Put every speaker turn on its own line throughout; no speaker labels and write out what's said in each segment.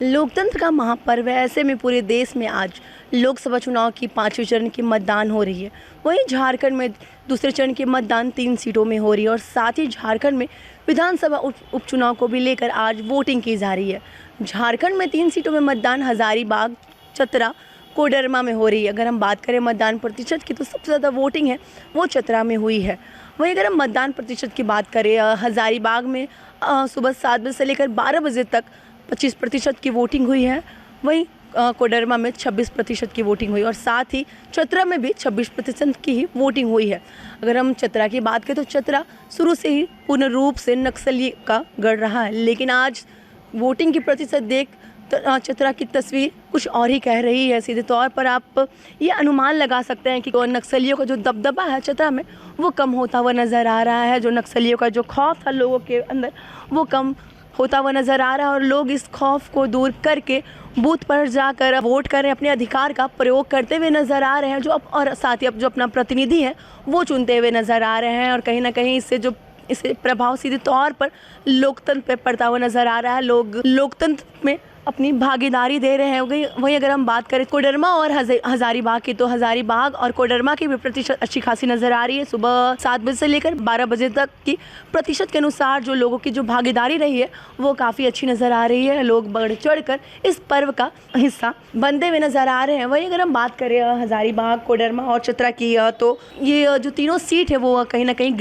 लोकतंत्र का महापर्व है। ऐसे में पूरे देश में आज लोकसभा चुनाव की 5वें चरण की मतदान हो रही है। वहीं झारखंड में दूसरे चरण की मतदान 3 सीटों में हो रही है और साथ ही झारखंड में विधानसभा उपचुनाव को भी लेकर आज वोटिंग की जा रही है। झारखंड में 3 सीटों में मतदान हजारीबाग, चतरा, कोडरमा में हो रही है। अगर हम बात करें मतदान प्रतिशत की तो सबसे ज़्यादा वोटिंग है वो चतरा में हुई है। वहीं अगर हम मतदान प्रतिशत की बात करें, हजारीबाग में सुबह 7 बजे से लेकर 12 बजे तक 25% की वोटिंग हुई है। वहीं कोडरमा में 26% की वोटिंग हुई और साथ ही चतरा में भी 26% की ही वोटिंग हुई है। अगर हम चतरा की बात करें तो चतरा शुरू से ही पूर्ण रूप से नक्सली का गढ़ रहा है, लेकिन आज वोटिंग की प्रतिशत देख चतरा की तस्वीर कुछ और ही कह रही है। सीधे तौर पर आप ये अनुमान लगा सकते हैं कि नक्सलियों का जो दबदबा है चतरा में वो कम होता हुआ नज़र आ रहा है। जो नक्सलियों का जो खौफ था लोगों के अंदर वो कम होता हुआ नज़र आ रहा है और लोग इस खौफ को दूर करके बूथ पर जाकर वोट करें, अपने अधिकार का प्रयोग करते हुए नज़र आ रहे हैं। जो अब और साथ ही अब जो अपना प्रतिनिधि है वो चुनते हुए नज़र आ रहे हैं और कहीं ना कहीं इससे प्रभाव सीधे तौर पर लोकतंत्र पे पड़ता हुआ नज़र आ रहा है। लोग लोकतंत्र में अपनी भागीदारी दे रहे हैं। वहीं अगर हम बात करें कोडरमा और हजारीबाग की तो हजारीबाग और कोडरमा की भी प्रतिशत अच्छी खासी नज़र आ रही है। सुबह 7 बजे से लेकर 12 बजे तक की प्रतिशत के अनुसार जो लोगों की जो भागीदारी रही है वो काफ़ी अच्छी नज़र आ रही है। लोग बढ़ चढ़ कर इस पर्व का हिस्सा बनते हुए नज़र आ रहे हैं। वहीं अगर हम बात करें हजारीबाग, कोडरमा और चतरा की तो ये जो तीनों सीट है वो कहीं ना कहीं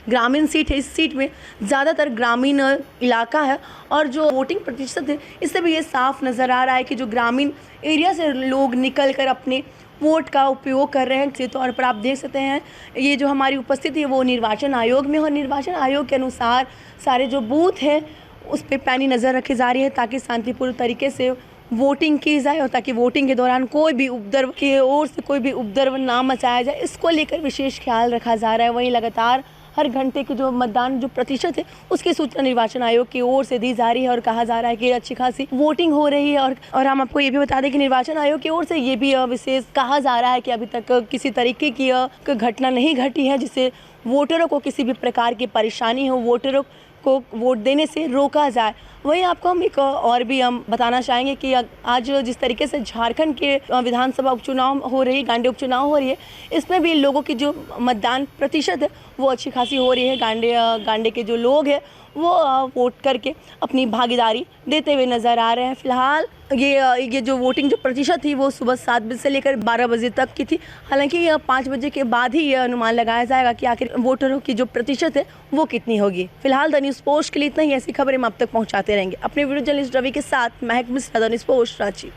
ग्रामीण सीट है। इस सीट में ज़्यादातर ग्रामीण इलाका है और जो वोटिंग प्रतिशत है इससे भी ये साफ नज़र आ रहा है कि जो ग्रामीण एरिया से लोग निकल कर अपने वोट का उपयोग कर रहे हैं। इसी तौर पर आप देख सकते हैं ये जो हमारी उपस्थिति है वो निर्वाचन आयोग में और निर्वाचन आयोग के अनुसार सारे जो बूथ हैं उस पर पैनी नज़र रखी जा रही है ताकि शांतिपूर्ण तरीके से वोटिंग की जाए और ताकि वोटिंग के दौरान कोई भी उपद्रव की ओर से कोई भी उपद्रव ना मचाया जाए, इसको लेकर विशेष ख्याल रखा जा रहा है। वहीं लगातार हर घंटे की जो मतदान जो प्रतिशत है उसकी सूचना निर्वाचन आयोग की ओर से दी जा रही है और कहा जा रहा है कि अच्छी खासी वोटिंग हो रही है। और हम आपको ये भी बता दें कि निर्वाचन आयोग की ओर से ये भी विशेष कहा जा रहा है कि अभी तक किसी तरीके की घटना नहीं घटी है जिससे वोटरों को किसी भी प्रकार की परेशानी हो, वोटरों को वोट देने से रोका जाए। वहीं आपको हम एक और भी हम बताना चाहेंगे कि आज जिस तरीके से झारखंड के विधानसभा उपचुनाव हो रही, गांडे उपचुनाव हो रही है, इसमें भी लोगों की जो मतदान प्रतिशत है वो अच्छी खासी हो रही है। गांडे के जो लोग हैं वो वोट करके अपनी भागीदारी देते हुए नज़र आ रहे हैं। फिलहाल ये जो वोटिंग जो प्रतिशत थी वो सुबह 7 बजे से लेकर 12 बजे तक की थी। हालांकि 5 बजे के बाद ही ये अनुमान लगाया जाएगा कि आखिर वोटरों की जो प्रतिशत है वो कितनी होगी। फिलहाल द न्यूज़ पोस्ट के लिए इतना ही। ऐसी खबरें हम आप तक पहुँचाते रहेंगे। अपने वीडियो जर्नलिस्ट रवि के साथ महक Mishra, the news post, Ranchi.